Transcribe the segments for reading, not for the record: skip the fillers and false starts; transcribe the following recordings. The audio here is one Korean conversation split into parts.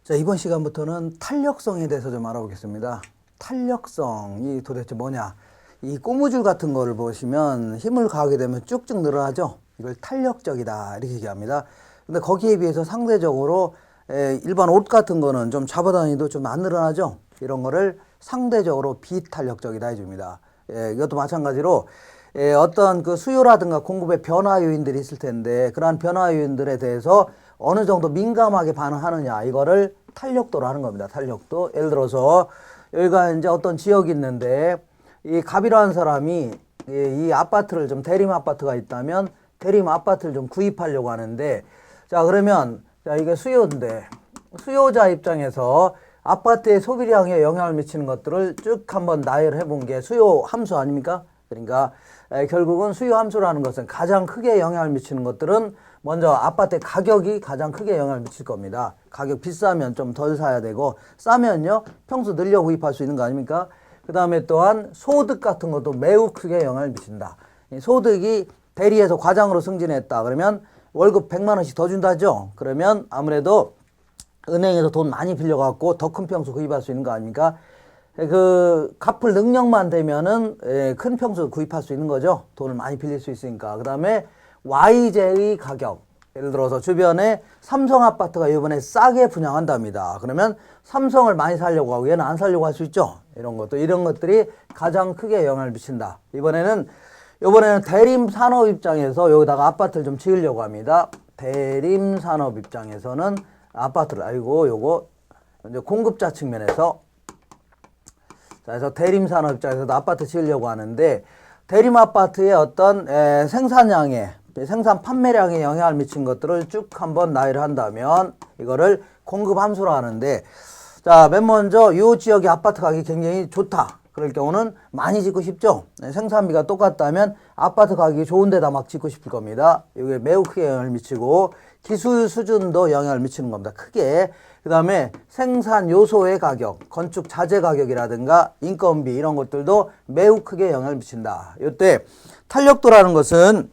자, 이번 시간부터는 탄력성에 대해서 좀 알아보겠습니다. 탄력성이 도대체 뭐냐? 이 고무줄 같은 거를 보시면 힘을 가하게 되면 쭉쭉 늘어나죠? 이걸 탄력적이다 이렇게 얘기합니다. 근데 거기에 비해서 상대적으로 일반 옷 같은 거는 좀 잡아다니도 좀 안 늘어나죠? 이런 거를 상대적으로 비탄력적이다 해줍니다. 이것도 마찬가지로 어떤 그 수요라든가 공급의 변화 요인들이 있을 텐데 그러한 변화 요인들에 대해서 어느 정도 민감하게 반응하느냐 이거를 탄력도로 하는 겁니다. 탄력도. 예를 들어서 여기가 이제 어떤 지역이 있는데 이 갑이라는 사람이 이 아파트를 좀 대림 아파트가 있다면 대림 아파트를 좀 구입하려고 하는데 자 그러면 자 이게 수요인데 수요자 입장에서 아파트의 소비량에 영향을 미치는 것들을 쭉 한번 나열해 본 게 수요 함수 아닙니까? 그러니까 결국은 수요 함수라는 것은 가장 크게 영향을 미치는 것들은 먼저 아파트의 가격이 가장 크게 영향을 미칠 겁니다. 가격 비싸면 좀 덜 사야 되고 싸면요 평수 늘려 구입할 수 있는 거 아닙니까? 그 다음에 또한 소득 같은 것도 매우 크게 영향을 미친다. 소득이 대리에서 과장으로 승진했다. 그러면 월급 100만 원씩 더 준다죠. 그러면 아무래도 은행에서 돈 많이 빌려갖고 더 큰 평수 구입할 수 있는 거 아닙니까? 그 갚을 능력만 되면은 큰 평수 구입할 수 있는 거죠. 돈을 많이 빌릴 수 있으니까. 그 다음에 YJ의 가격. 예를 들어서 주변에 삼성 아파트가 이번에 싸게 분양한답니다. 그러면 삼성을 많이 사려고 하고 얘는 안 사려고 할 수 있죠. 이런 것들이 가장 크게 영향을 미친다. 이번에는 대림 산업 입장에서 여기다가 아파트를 좀 지으려고 합니다. 대림 산업 입장에서는 아파트를 요거 이제 공급자 측면에서 자, 그래서 대림 산업 입장에서도 아파트 지으려고 하는데 대림 아파트의 어떤 생산량에 생산 판매량에 영향을 미친 것들을 쭉 한번 나열을 한다면 이거를 공급 함수로 하는데 자, 맨 먼저 이 지역의 아파트 가격이 굉장히 좋다. 그럴 경우는 많이 짓고 싶죠. 생산비가 똑같다면 아파트 가격이 좋은 데다 막 짓고 싶을 겁니다. 이게 매우 크게 영향을 미치고 기술 수준도 영향을 미치는 겁니다. 크게. 그 다음에 생산 요소의 가격, 건축 자재 가격이라든가 인건비 이런 것들도 매우 크게 영향을 미친다. 이때 탄력도라는 것은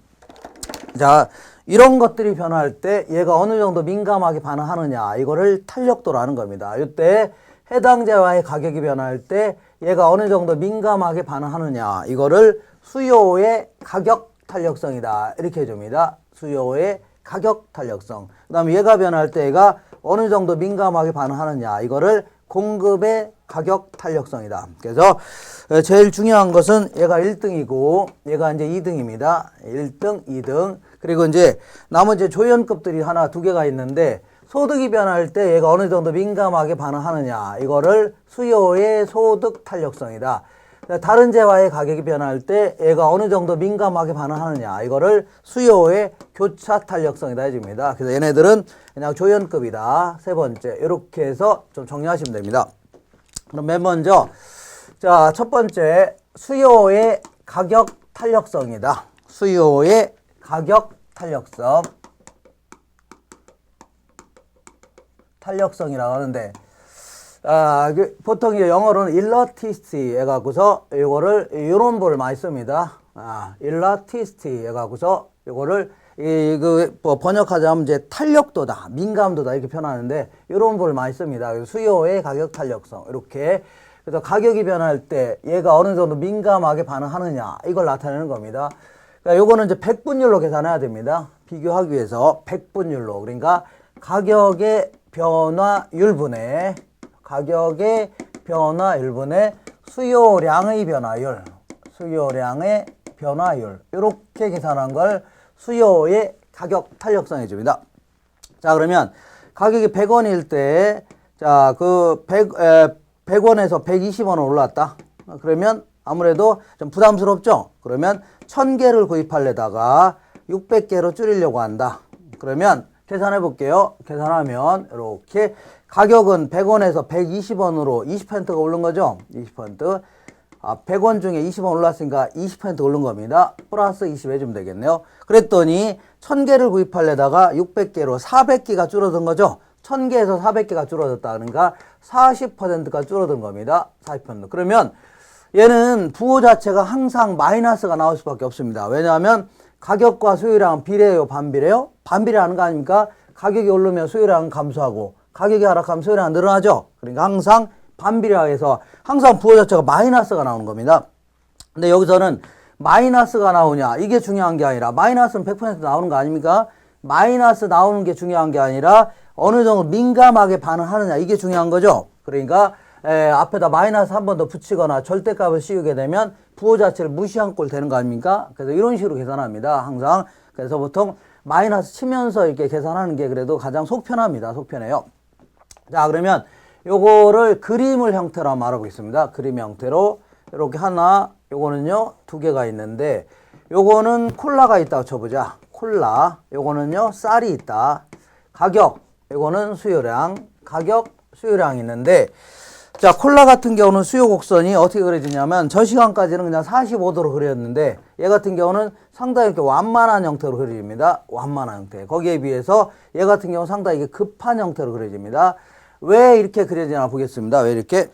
자 이런 것들이 변화할 때 얘가 어느 정도 민감하게 반응하느냐 이거를 탄력도라는 겁니다. 이때 해당 재화의 가격이 변화할 때 얘가 어느 정도 민감하게 반응하느냐 이거를 수요의 가격 탄력성이다 이렇게 해줍니다. 수요의 가격 탄력성. 그 다음에 얘가 변할 때 얘가 어느 정도 민감하게 반응하느냐 이거를 공급의 가격 탄력성이다. 그래서 제일 중요한 것은 얘가 1등이고 얘가 이제 2등입니다. 1등, 2등. 그리고 이제 나머지 조연급들이 하나 두 개가 있는데 소득이 변할 때 얘가 어느 정도 민감하게 반응하느냐 이거를 수요의 소득 탄력성이다. 다른 재화의 가격이 변할 때 얘가 어느 정도 민감하게 반응하느냐 이거를 수요의 교차 탄력성이다 해줍니다. 그래서 얘네들은 그냥 조연급이다. 세 번째 이렇게 해서 좀 정리하시면 됩니다. 그럼 맨 먼저 자, 첫 번째 수요의 가격 탄력성이다. 수요의 가격 탄력성이라고 하는데 보통 보통영어로는 elasticity 해갖고서 이거를 이런 보를 많이 씁니다. elasticity 해갖고서 이거를 번역하자면 이제 탄력도다, 민감도다 이렇게 표현하는데 이런 보를 많이 씁니다. 수요의 가격 탄력성 이렇게. 그래서 가격이 변할 때 얘가 어느 정도 민감하게 반응하느냐 이걸 나타내는 겁니다. 그러니까 요거는 이제 백분율로 계산해야 됩니다. 비교하기 위해서 백분율로. 그러니까 가격의 변화율분의 수요량의 변화율 이렇게 계산한 걸 수요의 가격 탄력성해 줍니다. 자, 그러면 가격이 100원일 때 자, 그 100원에서 120원으로 올랐다. 그러면 아무래도 좀 부담스럽죠? 그러면 1000개를 구입하려다가 600개로 줄이려고 한다. 그러면 계산해 볼게요. 계산하면 이렇게 가격은 100원에서 120원으로 20%가 오른 거죠. 20%. 100원 중에 20원 올랐으니까 20% 오른 겁니다. 플러스 20 해주면 되겠네요. 그랬더니 1000개를 구입하려다가 600개로 400개가 줄어든 거죠. 1000개에서 400개가 줄어들었다. 그러니까 40%가 줄어든 겁니다. 40%. 그러면 얘는 부호 자체가 항상 마이너스가 나올 수밖에 없습니다. 왜냐하면 가격과 수요량은 비례해요, 반비례요? 반비례하는 거 아닙니까? 가격이 오르면 수요량은 감소하고 가격이 하락하면 수요량이 늘어나죠. 그러니까 항상 반비례하여서 항상 부호 자체가 마이너스가 나오는 겁니다. 근데 여기서는 마이너스가 나오냐 이게 중요한 게 아니라 마이너스는 100% 나오는 거 아닙니까? 마이너스 나오는 게 중요한 게 아니라 어느 정도 민감하게 반응하느냐 이게 중요한 거죠. 그러니까 앞에다 마이너스 한 번 더 붙이거나 절대값을 씌우게 되면 부호 자체를 무시한 꼴 되는 거 아닙니까? 그래서 이런 식으로 계산합니다. 항상. 그래서 보통 마이너스 치면서 이렇게 계산하는 게 그래도 가장 속 편합니다. 속 편해요. 자, 그러면 요거를 그림을 형태로 한번 알아보겠습니다. 그림 형태로 이렇게 하나, 요거는요 두 개가 있는데 요거는 콜라가 있다고 쳐보자. 콜라. 요거는요 쌀이 있다. 가격. 요거는 수요량. 가격, 수요량이 있는데 자, 콜라 같은 경우는 수요 곡선이 어떻게 그려지냐면 저 시간까지는 그냥 45도로 그렸는데 얘 같은 경우는 상당히 이렇게 완만한 형태로 그려집니다. 완만한 형태. 거기에 비해서 얘 같은 경우는 상당히 이게 급한 형태로 그려집니다. 왜 이렇게 그려지나 보겠습니다. 왜 이렇게?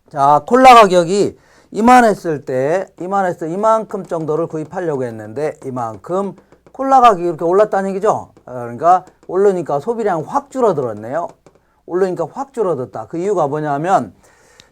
자, 콜라 가격이 이만했을 때 이만큼 정도를 구입하려고 했는데 이만큼 콜라 가격이 이렇게 올랐다는 얘기죠. 그러니까 오르니까 소비량이 확 줄어들었네요. 오르니까 확 줄어들었다. 그 이유가 뭐냐면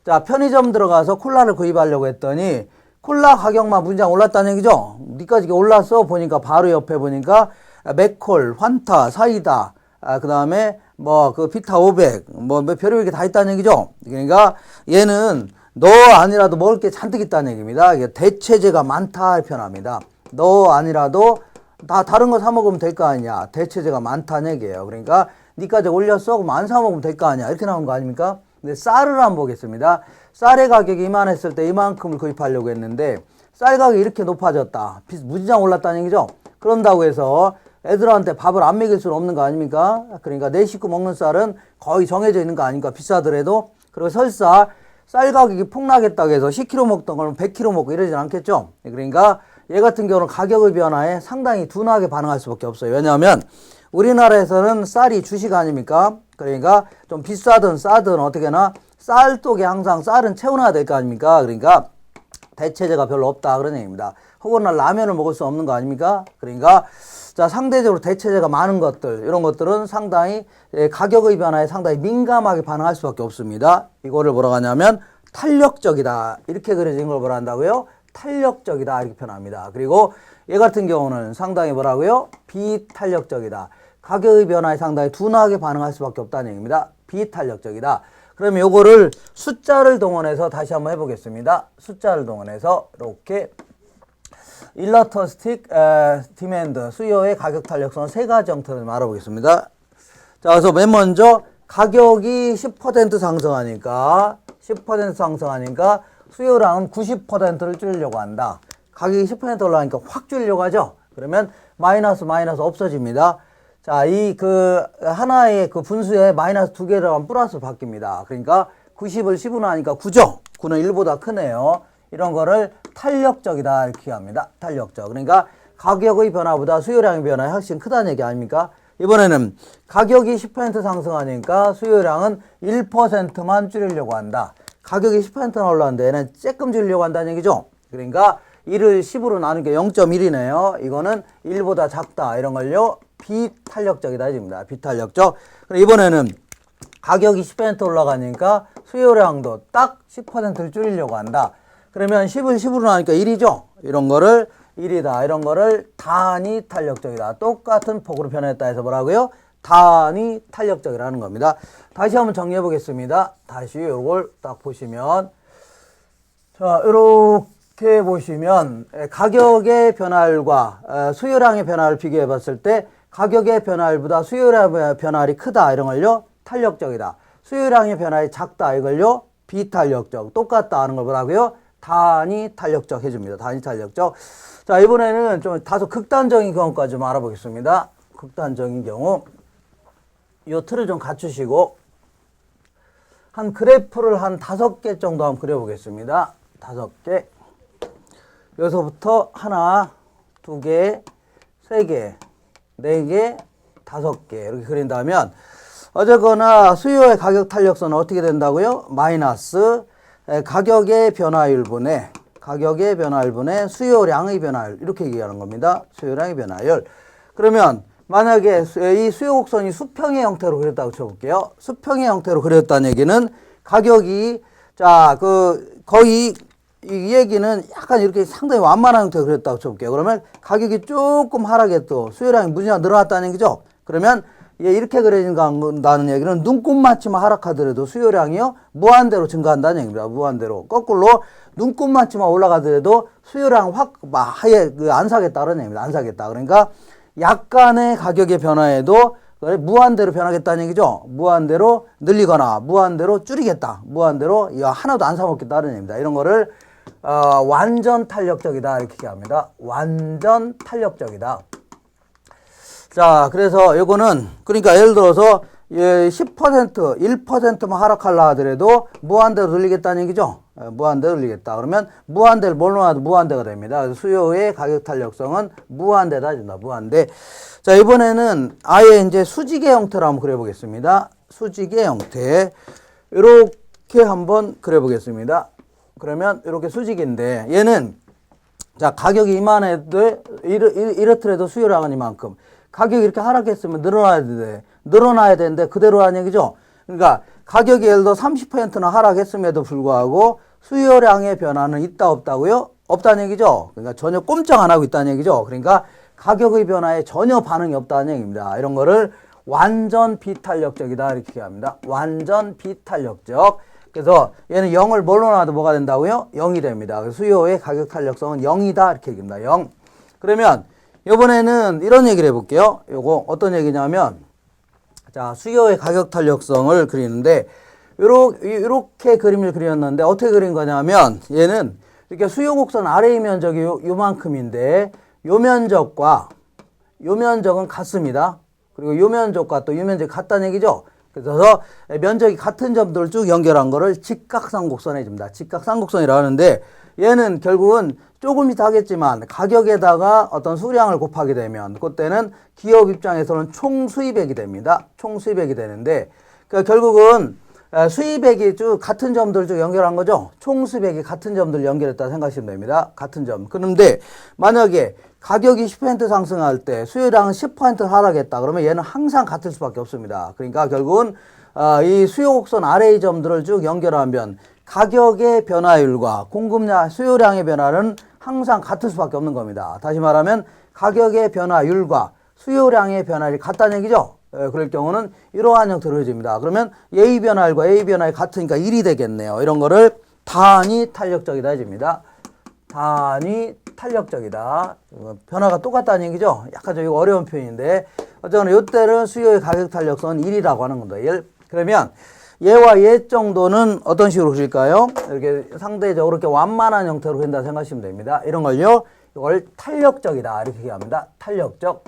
자, 편의점 들어가서 콜라를 구입하려고 했더니 콜라 가격만 문장 올랐다는 얘기죠. 니까지 올랐어 보니까 바로 옆에 보니까 맥콜, 환타, 사이다, 그 다음에 뭐 그 비타 500, 뭐 별의별 게 다 있다는 얘기죠. 그러니까 얘는 너 아니라도 먹을 게 잔뜩 있다는 얘기입니다. 이게 대체재가 많다 표현합니다. 너 아니라도 다 다른 거 사 먹으면 될 거 아니야. 대체재가 많다는 얘기예요. 그러니까 니까지 올렸어? 그럼 안 사 먹으면 될 거 아니야. 이렇게 나온 거 아닙니까? 근데 쌀을 한번 보겠습니다. 쌀의 가격이 이만했을 때 이만큼을 구입하려고 했는데 쌀 가격이 이렇게 높아졌다. 무지장 올랐다는 얘기죠. 그런다고 해서 애들한테 밥을 안 먹일 수는 없는 거 아닙니까? 그러니까 내 식구 먹는 쌀은 거의 정해져 있는 거 아닙니까? 비싸더라도. 그리고 설사 쌀 가격이 폭락했다고 해서 10kg 먹던 걸 100kg 먹고 이러진 않겠죠. 그러니까 얘 같은 경우는 가격의 변화에 상당히 둔하게 반응할 수밖에 없어요. 왜냐하면 우리나라에서는 쌀이 주식 아닙니까? 그러니까 좀 비싸든 싸든 어떻게나 쌀독에 항상 쌀은 채워놔야 될 거 아닙니까? 그러니까 대체재가 별로 없다 그런 얘기입니다. 혹은 라면을 먹을 수 없는 거 아닙니까? 그러니까 자, 상대적으로 대체재가 많은 것들 이런 것들은 상당히 가격의 변화에 상당히 민감하게 반응할 수밖에 없습니다. 이거를 뭐라고 하냐면 탄력적이다 이렇게 그려진 걸 뭐라 한다고요? 탄력적이다 이렇게 표현합니다. 그리고 얘 같은 경우는 상당히 뭐라고요? 비탄력적이다. 가격의 변화에 상당히 둔하게 반응할 수밖에 없다는 얘기입니다. 비탄력적이다. 그러면 요거를 숫자를 동원해서 다시 한번 해보겠습니다. 숫자를 동원해서 이렇게 일러스틱 디맨드 수요의 가격 탄력성 세 가지 형태를 좀 알아보겠습니다. 자, 그래서 맨 먼저 가격이 10% 상승하니까 수요량은 90%를 줄이려고 한다. 가격이 10% 올라가니까 확 줄이려고 하죠. 그러면 마이너스 없어집니다. 자, 이 하나의 그 분수에 마이너스 두 개를 하면 플러스로 바뀝니다. 그러니까 90을 10으로 하니까 9죠. 9는 1보다 크네요. 이런 거를 탄력적이다 이렇게 합니다. 탄력적. 그러니까 가격의 변화보다 수요량의 변화가 훨씬 크다는 얘기 아닙니까? 이번에는 가격이 10% 상승하니까 수요량은 1%만 줄이려고 한다. 가격이 10%나 올랐는데 얘는 조금 줄이려고 한다는 얘기죠. 그러니까 1을 10으로 나눈 게 0.1이네요. 이거는 1보다 작다. 이런 걸요. 비탄력적이다 해줍니다. 비탄력적. 그럼 이번에는 가격이 10% 올라가니까 수요량도 딱 10%를 줄이려고 한다. 그러면 10을 10으로 나니까 1이죠. 이런 거를 1이다. 이런 거를 단위 탄력적이다. 똑같은 폭으로 변했다 해서 뭐라고요? 단위 탄력적이라는 겁니다. 다시 한번 정리해 보겠습니다. 다시 이걸 딱 보시면 자, 이렇게 보시면 가격의 변화율과 수요량의 변화를 비교해 봤을 때 가격의 변화율보다 수요량의 변화율이 크다. 이런 걸요. 탄력적이다. 수요량의 변화율이 작다. 이걸요. 비탄력적. 똑같다 하는 걸 뭐라고요? 단위 탄력적 해줍니다. 단위 탄력적. 자, 이번에는 좀 다소 극단적인 경우까지 좀 알아보겠습니다. 극단적인 경우. 이 틀을 좀 갖추시고 한 그래프를 한 5개 정도 한번 그려보겠습니다. 5개. 여기서부터 하나, 2개, 3개, 4개, 5개 이렇게 그린다면 어쨌거나 수요의 가격 탄력성은 어떻게 된다고요? 마이너스 가격의 변화율분의 수요량의 변화율 이렇게 얘기하는 겁니다. 수요량의 변화율. 그러면 만약에 이 수요곡선이 수평의 형태로 그렸다고 쳐볼게요. 수평의 형태로 그렸다는 얘기는 가격이, 자, 거의, 이 얘기는 약간 이렇게 상당히 완만한 형태로 그렸다고 쳐볼게요. 그러면 가격이 조금 하락했고 수요량이 무지하게 늘어났다는 얘기죠. 그러면 이렇게 그려진다는 얘기는 눈곱만치만 하락하더라도 수요량이요 무한대로 증가한다는 얘기입니다. 무한대로. 거꾸로 눈곱만치만 올라가더라도 수요량 확 아예 안 사겠다는 얘기입니다. 안 사겠다. 그러니까 약간의 가격의 변화에도 무한대로 변하겠다는 얘기죠. 무한대로 늘리거나 무한대로 줄이겠다. 무한대로 하나도 안 사먹겠다는 얘기입니다. 이런 거를 완전 탄력적이다 이렇게 얘기합니다. 완전 탄력적이다. 자, 그래서 요거는 그러니까 예를 들어서 10%, 1%만 하락하려 하더라도 무한대로 늘리겠다는 얘기죠. 무한대로 늘리겠다. 그러면 무한대를 뭘로 놔도 무한대가 됩니다. 그래서 수요의 가격 탄력성은 무한대다 해준다. 무한대. 자, 이번에는 아예 이제 수직의 형태로 한번 그려보겠습니다. 수직의 형태. 이렇게 한번 그려보겠습니다. 그러면 이렇게 수직인데 얘는 자, 가격이 이만해도 이렇더라도 수요량은 이만큼. 가격이 이렇게 하락했으면 늘어나야 되는데 그대로라는 얘기죠. 그러니까 가격이 예를 들어 30%나 하락했음에도 불구하고 수요량의 변화는 있다 없다고요? 없다는 얘기죠. 그러니까 전혀 꼼짝 안 하고 있다는 얘기죠. 그러니까 가격의 변화에 전혀 반응이 없다는 얘기입니다. 이런 거를 완전 비탄력적이다 이렇게 얘기합니다. 완전 비탄력적. 그래서 얘는 0을 뭘로 놔도 뭐가 된다고요? 0이 됩니다. 그래서 수요의 가격 탄력성은 0이다 이렇게 얘기합니다. 0. 그러면 이번에는 이런 얘기를 해볼게요. 요거 어떤 얘기냐면, 자, 수요의 가격 탄력성을 그리는데, 요렇게 그림을 그렸는데, 어떻게 그린 거냐면, 얘는 이렇게 수요 곡선 아래의 면적이 요만큼인데, 요 면적과 요 면적은 같습니다. 그리고 요 면적과 또 요 면적이 같다는 얘기죠. 그래서 면적이 같은 점들을 쭉 연결한 거를 직각삼곡선 해줍니다. 직각삼곡선이라고 하는데, 얘는 결국은 조금 이따 하겠지만 가격에다가 어떤 수량을 곱하게 되면 그때는 기업 입장에서는 총 수입액이 됩니다. 총 수입액이 되는데 그러니까 결국은 수입액이 쭉 같은 점들 쭉 연결한 거죠. 총 수입액이 같은 점들 연결했다 생각하시면 됩니다. 같은 점. 그런데 만약에 가격이 10% 상승할 때 수요량은 10% 하락했다. 그러면 얘는 항상 같을 수밖에 없습니다. 그러니까 결국은 이 수요 곡선 아래의 점들을 쭉 연결하면 가격의 변화율과 공급량, 수요량의 변화는 항상 같을 수밖에 없는 겁니다. 다시 말하면 가격의 변화율과 수요량의 변화율이 같다는 얘기죠. 그럴 경우는 이러한 형태로 그려집니다. 그러면 A 변화율과 A 변화율이 같으니까 1이 되겠네요. 이런 거를 단위 탄력적이다 해줍니다. 단위 탄력적이다. 변화가 똑같다는 얘기죠. 약간 좀 어려운 표현인데 어쨌거나 이때는 수요의 가격 탄력성은 1이라고 하는 겁니다. 1. 그러면 얘와 얘 정도는 어떤 식으로 그릴까요? 이렇게 상대적으로 이렇게 완만한 형태로 그린다 생각하시면 됩니다. 이런 걸요, 이걸 탄력적이다 이렇게 얘기합니다. 탄력적.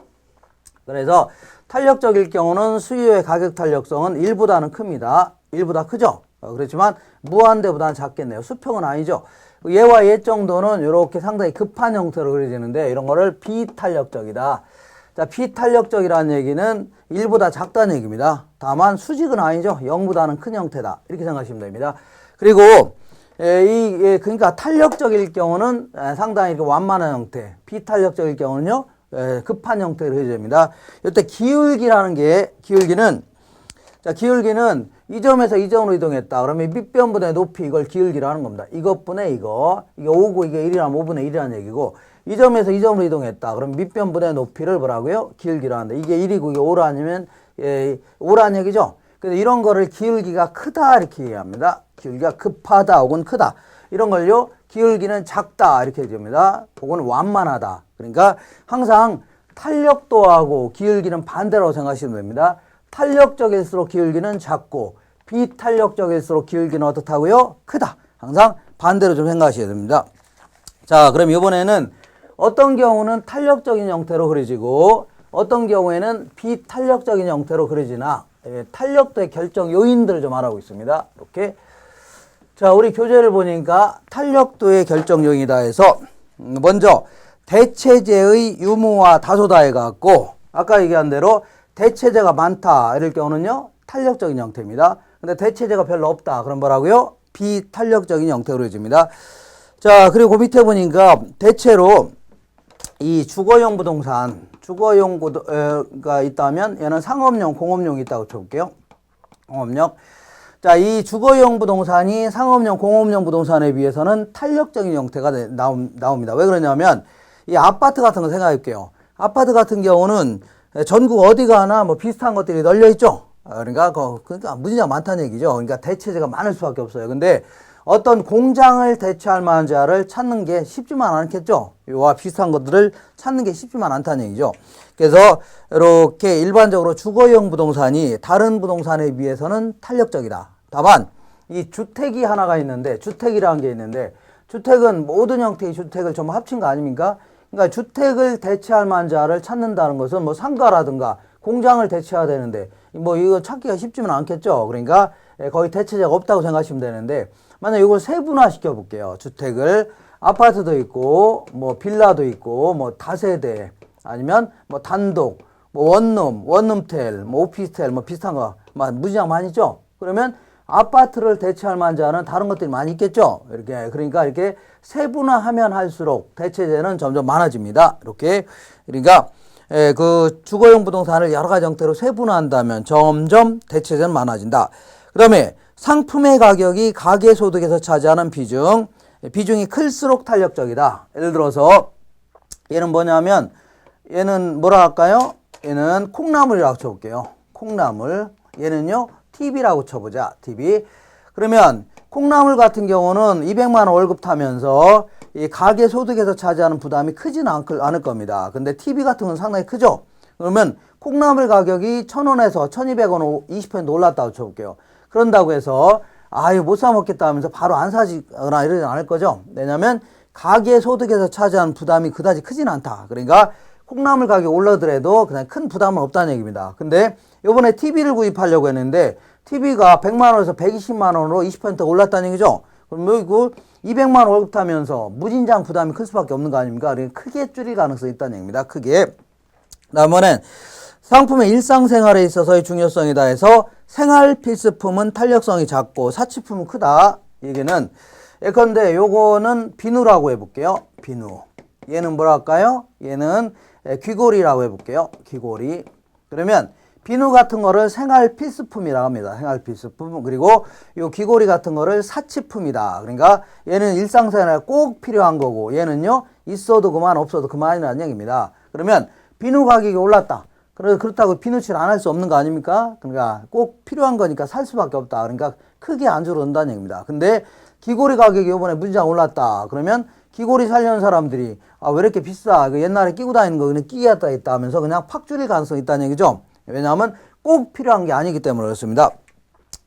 그래서 탄력적일 경우는 수요의 가격 탄력성은 1보다는 큽니다. 1보다 크죠? 그렇지만 무한대보다는 작겠네요. 수평은 아니죠. 얘와 얘 정도는 이렇게 상당히 급한 형태로 그려지는데 이런 거를 비탄력적이다. 자, 비탄력적이라는 얘기는 1보다 작다는 얘기입니다. 다만 수직은 아니죠. 0보다는 큰 형태다. 이렇게 생각하시면 됩니다. 그리고 그러니까 탄력적일 경우는 상당히 이렇게 완만한 형태, 비탄력적일 경우는요 급한 형태로 해줍니다. 이때 기울기라는 게 기울기는 이 점에서 이 점으로 이동했다. 그러면 밑변분의 높이 이걸 기울기라는 겁니다. 이것분의 이거 5고 이게 1이라면 5분의 1이라는 얘기고 이 점에서 이 점으로 이동했다. 그럼 밑변분의 높이를 뭐라고요? 기울기라 하는데 이게 1이고 이게 5라면 5라는 얘기죠. 그래서 이런 거를 기울기가 크다 이렇게 얘기합니다. 기울기가 급하다 혹은 크다. 이런 걸요. 기울기는 작다 이렇게 얘기합니다. 혹은 완만하다. 그러니까 항상 탄력도하고 기울기는 반대라고 생각하시면 됩니다. 탄력적일수록 기울기는 작고 비탄력적일수록 기울기는 어떻다고요? 크다. 항상 반대로 좀 생각하셔야 됩니다. 자, 그럼 이번에는 어떤 경우는 탄력적인 형태로 그려지고 어떤 경우에는 비탄력적인 형태로 그려지나 탄력도의 결정 요인들을 좀 알아보겠습니다. 이렇게. 자, 우리 교재를 보니까 탄력도의 결정 요인이다 해서 먼저 대체제의 유무와 다소다에 갖고 아까 얘기한 대로 대체제가 많다 이럴 경우는요 탄력적인 형태입니다. 근데 대체제가 별로 없다 그럼 뭐라고요? 비탄력적인 형태로 그려집니다. 자, 그리고 밑에 보니까 대체로 이 주거용 부동산 주거용가 있다면 얘는 상업용, 공업용이 있다고 쳐볼게요. 공업용. 자, 이 주거용 부동산이 상업용, 공업용 부동산에 비해서는 탄력적인 형태가 나옵니다. 왜 그러냐면 이 아파트 같은 거 생각해 볼게요. 아파트 같은 경우는 전국 어디 가나 뭐 비슷한 것들이 널려 있죠. 그러니까 무진장 많다는 얘기죠. 그러니까 대체제가 많을 수밖에 없어요. 근데 어떤 공장을 대체할 만한 자를 찾는 게 쉽지만 않겠죠. 이와 비슷한 것들을 찾는 게 쉽지만 않다는 얘기죠. 그래서 이렇게 일반적으로 주거용 부동산이 다른 부동산에 비해서는 탄력적이다. 다만 이 주택이 하나가 있는데, 주택이라는 게 있는데, 주택은 모든 형태의 주택을 전부 합친 거 아닙니까? 그러니까 주택을 대체할 만한 자를 찾는다는 것은 뭐 상가라든가 공장을 대체해야 되는데 뭐 이거 찾기가 쉽지는 않겠죠. 그러니까 거의 대체제가 없다고 생각하시면 되는데, 만약 이걸 세분화 시켜 볼게요. 주택을 아파트도 있고 뭐 빌라도 있고 뭐 다세대 아니면 뭐 단독 뭐 원룸, 원룸텔, 뭐 오피스텔 뭐 비슷한 거 무지장 많이 있죠. 그러면 아파트를 대체할 만한 자는 다른 것들이 많이 있겠죠. 이렇게 그러니까 이렇게 세분화하면 할수록 대체제는 점점 많아집니다. 이렇게 그러니까 그 주거용 부동산을 여러 가지 형태로 세분화한다면 점점 대체제는 많아진다. 그다음에 상품의 가격이 가계소득에서 차지하는 비중이 클수록 탄력적이다. 예를 들어서 얘는 뭐냐면 얘는 뭐라 할까요? 얘는 콩나물이라고 쳐볼게요. 콩나물. 얘는요 TV라고 쳐보자. TV. 그러면 콩나물 같은 경우는 200만 원 월급 타면서 이 가계소득에서 차지하는 부담이 크지는 않을 겁니다. 근데 TV 같은 건 상당히 크죠? 그러면 콩나물 가격이 1,000원에서 1,200원 20% 올랐다고 쳐볼게요. 그런다고 해서 이거 못 사 먹겠다 하면서 바로 안 사지거나 이러지 않을 거죠. 왜냐면 가계소득에서 차지하는 부담이 그다지 크진 않다. 그러니까 콩나물 가격이 올라더라도 그냥 큰 부담은 없다는 얘기입니다. 근데 이번에 TV를 구입하려고 했는데 TV가 100만 원에서 120만 원으로 20% 올랐다는 얘기죠. 그럼 이거 200만 원 월급 타면서 무진장 부담이 클 수밖에 없는 거 아닙니까? 그러니까 크게 줄일 가능성이 있다는 얘기입니다. 크게. 다음에는 상품의 일상생활에 있어서의 중요성이다 해서 생활 필수품은 탄력성이 작고 사치품은 크다. 얘기는 예컨대 요거는 비누라고 해볼게요. 비누. 얘는 뭐라 할까요? 얘는 귀고리라고 해볼게요. 귀고리. 그러면 비누 같은 거를 생활 필수품이라고 합니다. 생활 필수품. 그리고 요 귀고리 같은 거를 사치품이다. 그러니까 얘는 일상생활에 꼭 필요한 거고 얘는요 있어도 그만 없어도 그만이라는 얘기입니다. 그러면 비누 가격이 올랐다. 그렇다고 비누칠 안 할 수 없는 거 아닙니까? 그러니까 꼭 필요한 거니까 살 수밖에 없다. 그러니까 크게 안 줄어든다는 얘기입니다. 근데 귀고리 가격이 이번에 무지장 올랐다. 그러면 귀고리 살려는 사람들이 왜 이렇게 비싸? 옛날에 끼고 다니는 거 그냥 끼겠다 했다 하면서 그냥 팍 줄일 가능성이 있다는 얘기죠. 왜냐하면 꼭 필요한 게 아니기 때문에 그렇습니다.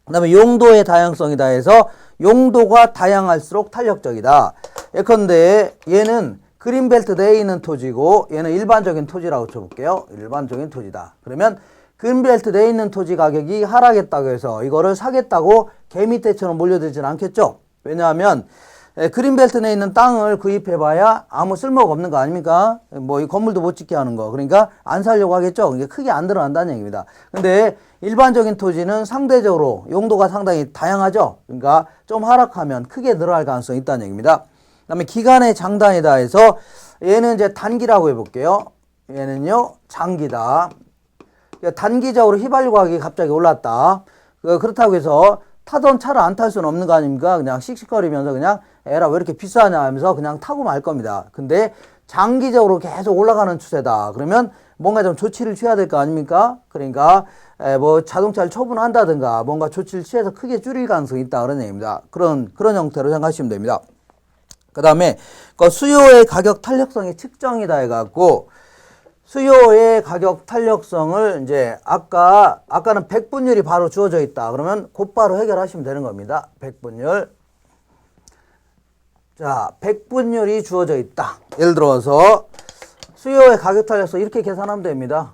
그 다음에 용도의 다양성이다 해서 용도가 다양할수록 탄력적이다. 예컨대 얘는 그린벨트 내에 있는 토지고 얘는 일반적인 토지라고 쳐볼게요. 일반적인 토지다. 그러면 그린벨트 내에 있는 토지 가격이 하락했다고 해서 이거를 사겠다고 개미떼처럼 몰려들지는 않겠죠. 왜냐하면 그린벨트 내에 있는 땅을 구입해봐야 아무 쓸모가 없는 거 아닙니까? 뭐 이 건물도 못 짓게 하는 거. 그러니까 안 살려고 하겠죠. 이게 크게 안 드러난다는 얘기입니다. 근데 일반적인 토지는 상대적으로 용도가 상당히 다양하죠. 그러니까 좀 하락하면 크게 늘어날 가능성이 있다는 얘기입니다. 그 다음에 기간의 장단이다 해서 얘는 이제 단기라고 해볼게요. 얘는요 장기다. 단기적으로 휘발유 가격이 갑자기 올랐다. 그렇다고 해서 타던 차를 안 탈 수는 없는 거 아닙니까? 그냥 씩씩거리면서 그냥 에라 왜 이렇게 비싸냐 하면서 그냥 타고 말 겁니다. 근데 장기적으로 계속 올라가는 추세다. 그러면 뭔가 좀 조치를 취해야 될 거 아닙니까? 그러니까 뭐 자동차를 처분한다든가 뭔가 조치를 취해서 크게 줄일 가능성이 있다 그런 얘기입니다. 그런 형태로 생각하시면 됩니다. 그 다음에 수요의 가격 탄력성이 측정이다 해갖고 수요의 가격 탄력성을 이제 아까는 백분율이 바로 주어져 있다. 그러면 곧바로 해결하시면 되는 겁니다. 백분율. 자, 백분율이 주어져 있다. 예를 들어서 수요의 가격 탄력성 이렇게 계산하면 됩니다.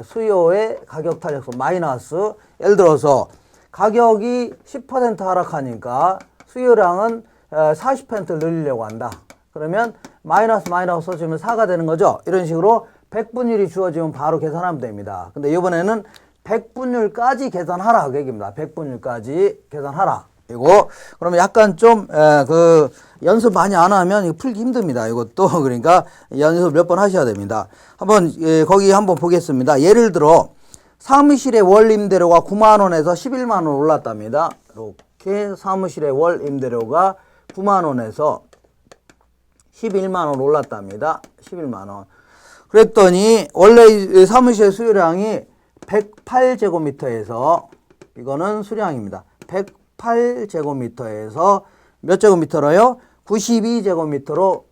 수요의 가격 탄력성 마이너스 예를 들어서 가격이 10% 하락하니까 수요량은 40%를 늘리려고 한다. 그러면 마이너스 써주면 4가 되는 거죠. 이런 식으로 백분율이 주어지면 바로 계산하면 됩니다. 근데 이번에는 백분율까지 계산하라 그 얘기입니다. 백분율까지 계산하라. 이거 그러면 약간 좀 그 연습 많이 안 하면 이거 풀기 힘듭니다. 이것도 그러니까 연습 몇 번 하셔야 됩니다. 한번 거기 한번 보겠습니다. 예를 들어 사무실의 월 임대료가 9만 원에서 11만 원 올랐답니다. 이렇게 사무실의 월 임대료가 9만 원에서 11만 원 올랐답니다. 11만 원. 그랬더니 원래 사무실 수요량이 108제곱미터에서 이거는 수량입니다. 108제곱미터에서 몇 제곱미터로요? 92제곱미터로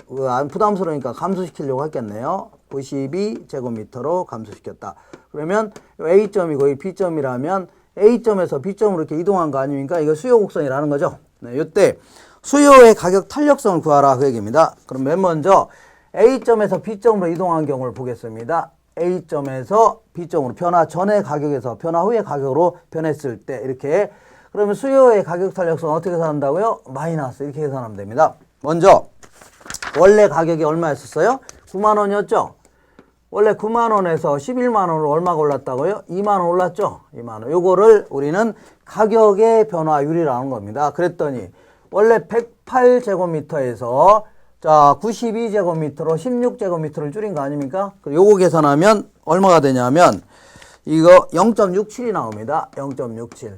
부담스러우니까 감소시키려고 했겠네요. 92제곱미터로 감소시켰다. 그러면 A점이고 이 B점이라면 A점에서 B점으로 이렇게 이동한 거 아닙니까? 이거 수요 곡선이라는 거죠. 네, 이때 수요의 가격 탄력성을 구하라 그 얘기입니다. 그럼 맨 먼저 A점에서 B점으로 이동한 경우를 보겠습니다. A점에서 B점으로 변화 전의 가격에서 변화 후의 가격으로 변했을 때 이렇게 그러면 수요의 가격 탄력성은 어떻게 계산한다고요? 마이너스 이렇게 계산하면 됩니다. 먼저 원래 가격이 얼마였었어요? 9만 원이었죠? 원래 9만 원에서 11만 원으로 얼마가 올랐다고요? 2만 원 올랐죠? 2만 원. 요거를 우리는 가격의 변화율이라는 겁니다. 그랬더니 원래 108제곱미터에서 자 92제곱미터로 16제곱미터를 줄인 거 아닙니까? 요거 계산하면 얼마가 되냐면 이거 0.67이 나옵니다. 0.67.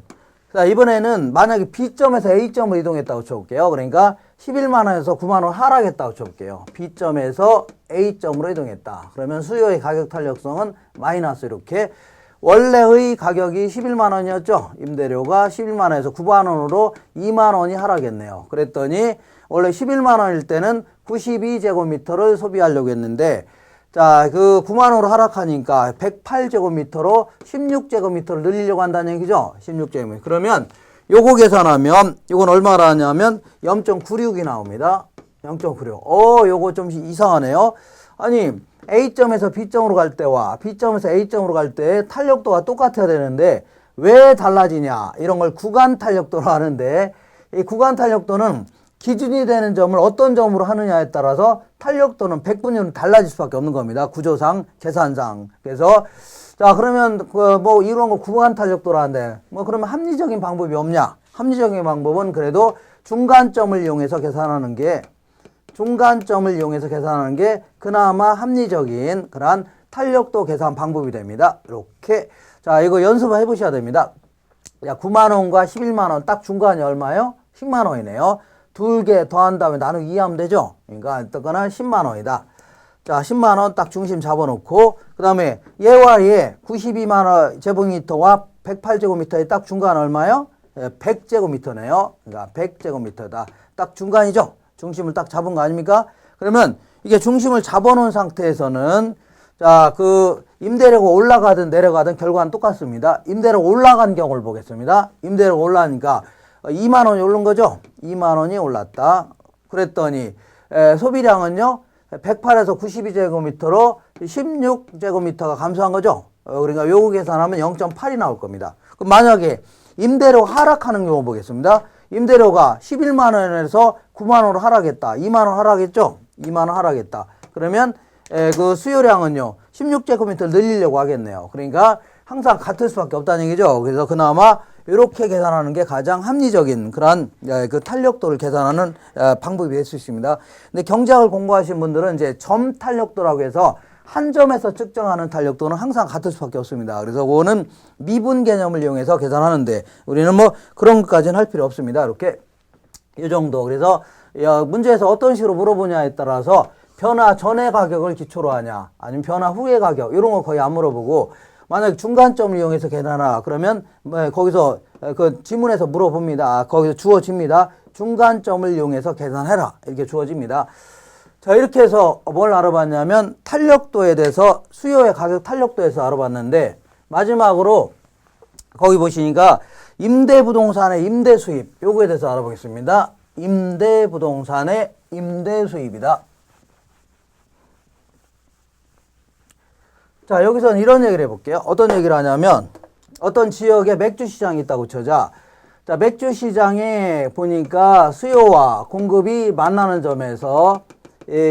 자, 이번에는 만약에 B점에서 A점으로 이동했다고 쳐볼게요. 그러니까 11만 원에서 9만 원 하락했다고 쳐볼게요. B점에서 A점으로 이동했다. 그러면 수요의 가격 탄력성은 마이너스 이렇게 원래의 가격이 11만 원이었죠. 임대료가 11만 원에서 9만 원으로 2만 원이 하락했네요. 그랬더니 원래 11만 원일 때는 92제곱미터를 소비하려고 했는데 자, 그 9만 원으로 하락하니까 108제곱미터로 16제곱미터를 늘리려고 한다는 얘기죠. 16제곱미터. 그러면 요거 계산하면 이건 얼마나 하냐면 0.96이 나옵니다. 0.96. 요거 좀 이상하네요. 아니 A점에서 B점으로 갈 때와 B점에서 A점으로 갈 때 탄력도가 똑같아야 되는데 왜 달라지냐 이런 걸 구간 탄력도로 하는데 이 구간 탄력도는 기준이 되는 점을 어떤 점으로 하느냐에 따라서 탄력도는 100분위로 달라질 수밖에 없는 겁니다. 구조상, 계산상. 그래서 자 그러면 뭐 이런 거 구간 탄력도로 하는데 뭐 그러면 합리적인 방법이 없냐? 합리적인 방법은 그래도 중간점을 이용해서 계산하는 게 그나마 합리적인 그러한 탄력도 계산 방법이 됩니다. 이렇게 자 이거 연습을 해보셔야 됩니다. 야 9만 원과 11만 원 딱 중간이 얼마요? 10만 원이네요. 두 개 더한 다음에 나누기 2하면 되죠. 그러니까 어쨌거나 10만 원이다. 자 10만 원 딱 중심 잡아놓고 그 다음에 얘와 얘 92만 원 제곱미터와 108제곱미터의 딱 중간 얼마요? 100제곱미터네요. 그러니까 100제곱미터다. 딱 중간이죠. 중심을 딱 잡은 거 아닙니까? 그러면 이게 중심을 잡아놓은 상태에서는 자, 그 임대료가 올라가든 내려가든 결과는 똑같습니다. 임대료가 올라간 경우를 보겠습니다. 임대료가 올라가니까 2만 원이 오른 거죠? 2만 원이 올랐다. 그랬더니 소비량은요. 108에서 92제곱미터로 16제곱미터가 감소한 거죠? 그러니까 요거 계산하면 0.8이 나올 겁니다. 그럼 만약에 임대료가 하락하는 경우 보겠습니다. 임대료가 11만 원에서 9만 원으로 하락했다. 2만 원 하락했죠? 2만 원 하락했다. 그러면 그 수요량은요. 16제곱미터를 늘리려고 하겠네요. 그러니까 항상 같을 수밖에 없다는 얘기죠. 그래서 그나마 이렇게 계산하는 게 가장 합리적인 그런 그 탄력도를 계산하는 방법이 될 수 있습니다. 근데 경제학을 공부하신 분들은 이제 점 탄력도라고 해서 한 점에서 측정하는 탄력도는 항상 같을 수밖에 없습니다. 그래서 그거는 미분 개념을 이용해서 계산하는데 우리는 뭐 그런 것까지는 할 필요 없습니다. 이렇게 이 정도. 그래서 문제에서 어떤 식으로 물어보냐에 따라서 변화 전의 가격을 기초로 하냐 아니면 변화 후의 가격 이런 거 거의 안 물어보고 만약 중간점을 이용해서 계산하라 그러면 거기서 그 지문에서 물어봅니다. 거기서 주어집니다. 중간점을 이용해서 계산해라 이렇게 주어집니다. 자 이렇게 해서 뭘 알아봤냐면 탄력도에 대해서 수요의 가격 탄력도에서 알아봤는데 마지막으로 거기 보시니까 임대부동산의 임대수입 요거에 대해서 알아보겠습니다. 임대부동산의 임대수입이다. 자 여기서는 이런 얘기를 해볼게요. 어떤 얘기를 하냐면 어떤 지역에 맥주시장이 있다고 쳐자 자 맥주시장에 보니까 수요와 공급이 만나는 점에서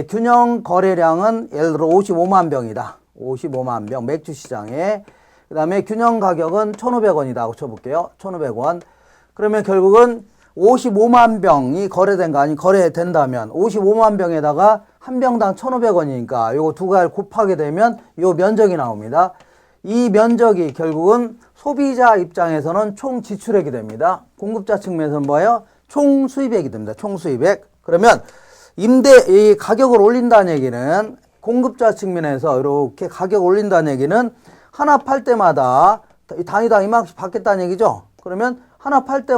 균형 거래량은 예를 들어 55만 병이다. 55만 병 맥주시장에 그 다음에 균형 가격은 1,500원이다 하고 쳐볼게요. 1,500원. 그러면 결국은 55만 병이 거래된 거 아니 거래된다면 55만 병에다가 한 병당 1,500원이니까 요거 두 가지를 곱하게 되면 요 면적이 나옵니다. 이 면적이 결국은 소비자 입장에서는 총 지출액이 됩니다. 공급자 측면에서는 뭐예요? 총 수입액이 됩니다. 총 수입액. 그러면 이 가격을 올린다는 얘기는 공급자 측면에서 이렇게 가격 올린다는 얘기는 하나 팔 때마다 단위당 이만큼씩 받겠다는 얘기죠. 그러면 하나 팔 때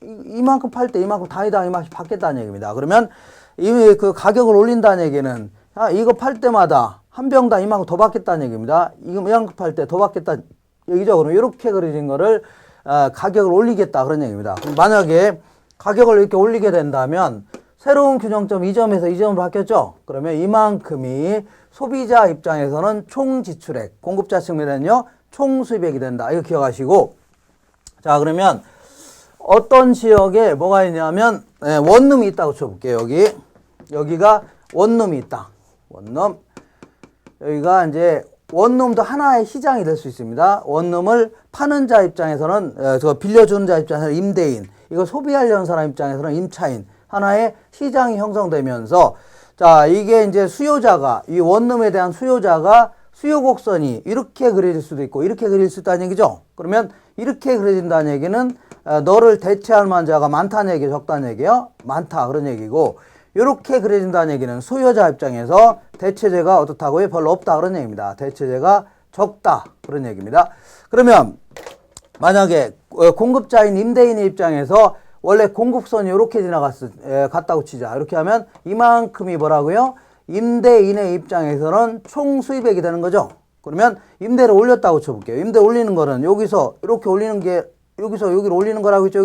이만큼 팔 때 이만큼 단위당 이만큼씩 받겠다는 얘기입니다. 그러면 그 가격을 올린다는 얘기는 이거 팔 때마다 한 병당 이만큼 더 받겠다는 얘기입니다. 이만큼 팔 때 더 받겠다는 얘기죠. 그럼 이렇게 그려진 거를 가격을 올리겠다 그런 얘기입니다. 그럼 만약에 가격을 이렇게 올리게 된다면 새로운 규정점 이 점에서 이 점으로 바뀌었죠. 그러면 이만큼이 소비자 입장에서는 총 지출액, 공급자 측면에는요 총 수입액이 된다. 이거 기억하시고, 자 그러면 어떤 지역에 뭐가 있냐면 원룸이 있다고 쳐볼게요. 여기가 원룸이 있다. 원룸. 여기가 이제 원룸도 하나의 시장이 될 수 있습니다. 원룸을 파는 자 입장에서는 저 빌려주는 자 입장에서는 임대인, 이거 소비하려는 사람 입장에서는 임차인, 하나의 시장이 형성되면서 자 이게 이제 수요자가 이 원룸에 대한 수요자가 수요 곡선이 이렇게 그려질 수도 있고 이렇게 그릴 수 있다는 얘기죠. 그러면 이렇게 그려진다는 얘기는 너를 대체할 만한 자가 많다는 얘기, 적다는 얘기요. 많다 그런 얘기고, 이렇게 그려진다는 얘기는 수요자 입장에서 대체제가 어떻다고요? 별로 없다 그런 얘기입니다. 대체제가 적다 그런 얘기입니다. 그러면 만약에 공급자인 임대인의 입장에서 원래 공급선이 이렇게 갔다고 치자. 이렇게 하면 이만큼이 뭐라고요? 임대인의 입장에서는 총 수입액이 되는 거죠. 그러면 임대를 올렸다고 쳐볼게요. 임대 올리는 거는 여기서 이렇게 올리는 게 여기서 여기로 올리는 거라고 했죠.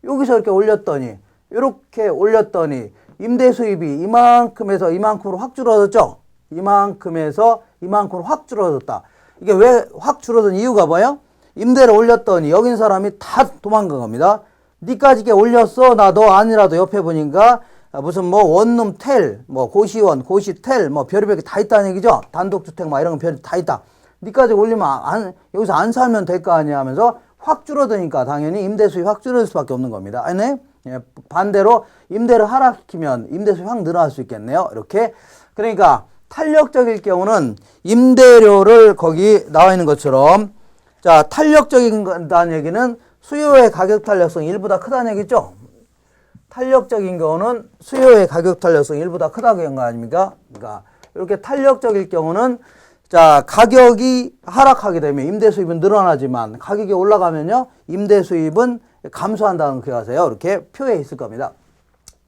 여기서 이렇게 올렸더니 이렇게 올렸더니 임대 수입이 이만큼에서 이만큼으로 확 줄어들었죠. 이만큼에서 이만큼으로 확 줄어들었다. 이게 왜 확 줄어든 이유가 뭐예요? 임대를 올렸더니 여긴 사람이 다 도망간 겁니다. 니까지 이렇게 올렸어. 나 너 아니라도 옆에 보니까 무슨 뭐 원룸 텔, 뭐 고시원, 고시텔, 뭐 별의별 게 다 있다는 얘기죠. 단독주택 막 이런 거 별 다 있다. 니까지 올리면 여기서 안 살면 될 거 아니야 하면서 확 줄어드니까 당연히 임대 수입 확 줄어들 수밖에 없는 겁니다. 아니? 예, 반대로 임대를 하락시키면 임대 수입 확 늘어날 수 있겠네요. 이렇게. 그러니까 탄력적일 경우는 임대료를 거기 나와 있는 것처럼, 자 탄력적인다는 얘기는 수요의 가격 탄력성이 일보다 크다는 얘기죠. 탄력적인 경우는 수요의 가격 탄력성이 일보다 크다는 거 아닙니까? 그러니까 이렇게 탄력적일 경우는 자 가격이 하락하게 되면 임대 수입은 늘어나지만 가격이 올라가면요 임대 수입은 감소한다는 거 기억하세요. 이렇게 표에 있을 겁니다.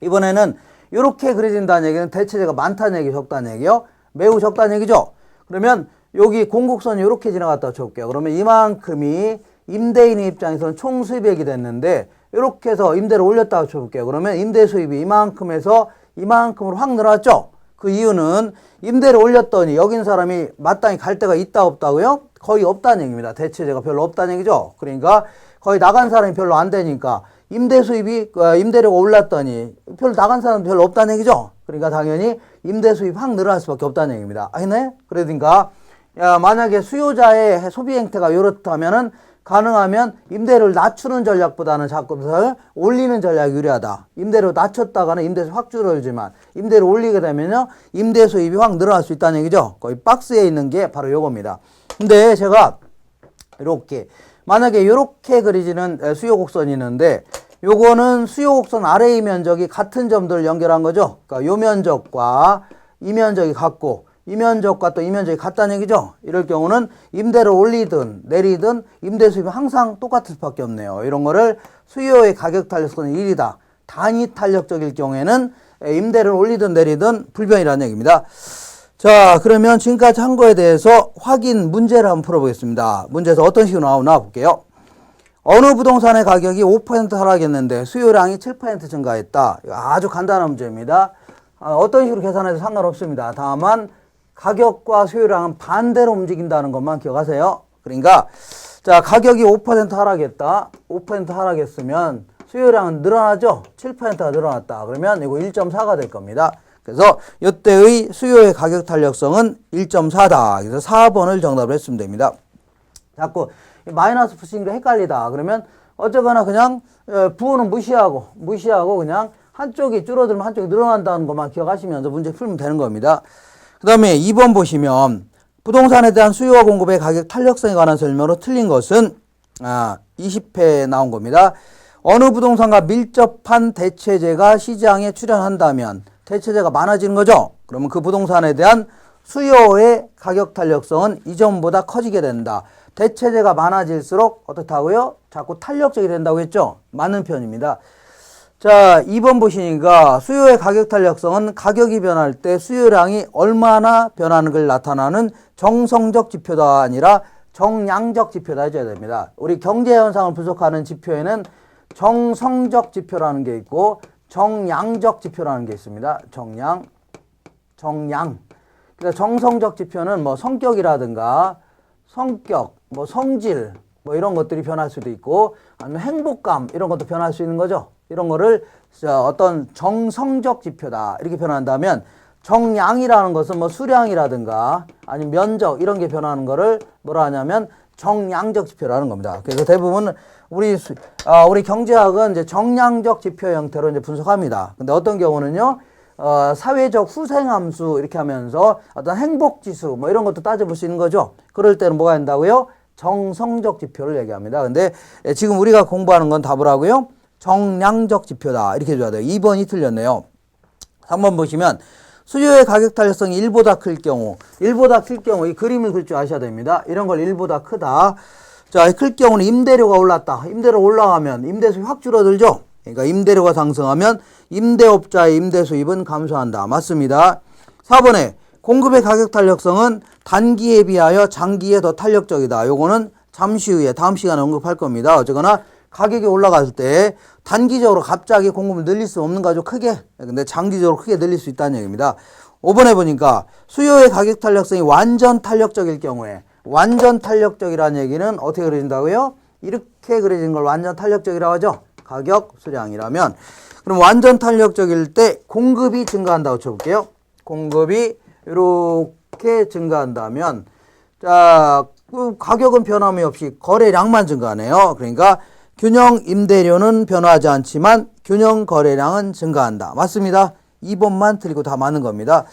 이번에는 이렇게 그려진다는 얘기는 대체제가 많다는 얘기, 적다는 얘기요. 매우 적다는 얘기죠. 그러면 여기 공곡선이 이렇게 지나갔다 쳐볼게요. 그러면 이만큼이 임대인의 입장에서는 총 수입액이 됐는데 이렇게 해서 임대를 올렸다고 쳐볼게요. 그러면 임대 수입이 이만큼에서 이만큼으로 확 늘어났죠. 그 이유는 임대를 올렸더니 여긴 사람이 마땅히 갈 데가 있다 없다고요? 거의 없다는 얘기입니다. 대체제가 별로 없다는 얘기죠. 그러니까 거의 나간 사람이 별로 안 되니까 임대 수입이 임대료가 올랐더니 별로 나간 사람 별로 없다는 얘기죠. 그러니까 당연히 임대 수입 확 늘어날 수밖에 없다는 얘기입니다. 아니네? 그러니까 만약에 수요자의 소비 행태가 이렇다면은 가능하면 임대료를 낮추는 전략보다는 자꾸 올리는 전략이 유리하다. 임대료 낮췄다가는 임대수 확 줄어들지만 임대료 올리게 되면요 임대 수입이 확 늘어날 수 있다는 얘기죠. 거의 박스에 있는 게 바로 요겁니다. 근데 제가 이렇게 만약에 이렇게 그려지는 수요 곡선이 있는데 요거는 수요 곡선 아래의 면적이 같은 점들을 연결한 거죠. 그러니까 요 면적과 이 면적이 같고 이 면적과 또 이 면적이 같다는 얘기죠. 이럴 경우는 임대를 올리든 내리든 임대 수입이 항상 똑같을 수밖에 없네요. 이런 거를 수요의 가격 탄력성은 1이다. 단위 탄력적일 경우에는 임대를 올리든 내리든 불변이라는 얘기입니다. 자, 그러면 지금까지 한 거에 대해서 확인 문제를 한번 풀어보겠습니다. 문제에서 어떤 식으로 나오나 볼게요. 어느 부동산의 가격이 5% 하락했는데 수요량이 7% 증가했다. 아주 간단한 문제입니다. 어떤 식으로 계산해도 상관없습니다. 다만 가격과 수요량은 반대로 움직인다는 것만 기억하세요. 그러니까 자 가격이 5% 하락했다. 5% 하락했으면 수요량은 늘어나죠. 7%가 늘어났다. 그러면 이거 1.4가 될 겁니다. 그래서 이때의 수요의 가격 탄력성은 1.4다. 그래서 4번을 정답을 했으면 됩니다. 자꾸 마이너스 푸시는 게 헷갈리다. 그러면 어쩌거나 그냥 부호는 무시하고 그냥 한쪽이 줄어들면 한쪽이 늘어난다는 것만 기억하시면서 문제 풀면 되는 겁니다. 그 다음에 2번 보시면 부동산에 대한 수요와 공급의 가격 탄력성에 관한 설명으로 틀린 것은 20회 나온 겁니다. 어느 부동산과 밀접한 대체재가 시장에 출현한다면 대체재가 많아지는 거죠. 그러면 그 부동산에 대한 수요의 가격 탄력성은 이전보다 커지게 된다. 대체재가 많아질수록 어떻다고요? 자꾸 탄력적이 된다고 했죠. 맞는 표현입니다. 자, 2번 보시니까 수요의 가격 탄력성은 가격이 변할 때 수요량이 얼마나 변하는 걸 나타나는 정성적 지표가 아니라 정량적 지표다 해줘야 됩니다. 우리 경제 현상을 분석하는 지표에는 정성적 지표라는 게 있고 정량적 지표라는 게 있습니다. 정량. 그래서 정성적 지표는 뭐 성격이라든가 성격, 뭐 성질, 뭐 이런 것들이 변할 수도 있고 아니면 행복감 이런 것도 변할 수 있는 거죠. 이런 거를 어떤 정성적 지표다 이렇게 변한다면 정량이라는 것은 뭐 수량이라든가 아니면 면적 이런 게 변하는 거를 뭐라 하냐면 정량적 지표라는 겁니다. 그래서 대부분 우리 경제학은 이제 정량적 지표 형태로 이제 분석합니다. 근데 어떤 경우는요, 사회적 후생함수 이렇게 하면서 어떤 행복지수 뭐 이런 것도 따져볼 수 있는 거죠. 그럴 때는 뭐가 된다고요? 정성적 지표를 얘기합니다. 근데 지금 우리가 공부하는 건 답을 하고요. 정량적 지표다. 이렇게 해줘야 돼요. 2번이 틀렸네요. 3번 보시면 수요의 가격 탄력성이 1보다 클 경우 이 그림을 그릴 줄 아셔야 됩니다. 이런 걸 1보다 크다. 자, 클 경우는 임대료가 올랐다. 임대료 올라가면 임대수입이 확 줄어들죠. 그러니까 임대료가 상승하면 임대업자의 임대 수입은 감소한다. 맞습니다. 4번에 공급의 가격 탄력성은 단기에 비하여 장기에 더 탄력적이다. 요거는 잠시 후에 다음 시간에 언급할 겁니다. 어쨌거나 가격이 올라갈 때 단기적으로 갑자기 공급을 늘릴 수 없는 거죠. 크게. 근데 장기적으로 크게 늘릴 수 있다는 얘기입니다. 5번에 보니까 수요의 가격 탄력성이 완전 탄력적일 경우에 완전 탄력적이라는 얘기는 어떻게 그려진다고요? 이렇게 그려진 걸 완전 탄력적이라고 하죠. 가격 수량이라면. 그럼 완전 탄력적일 때 공급이 증가한다고 쳐볼게요. 공급이 이렇게 증가한다면 자, 그 가격은 변함이 없이 거래량만 증가하네요. 그러니까 균형 임대료는 변화하지 않지만 균형 거래량은 증가한다. 맞습니다. 2번만 틀리고 다 맞는 겁니다.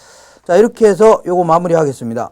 자, 이렇게 해서 요거 마무리하겠습니다.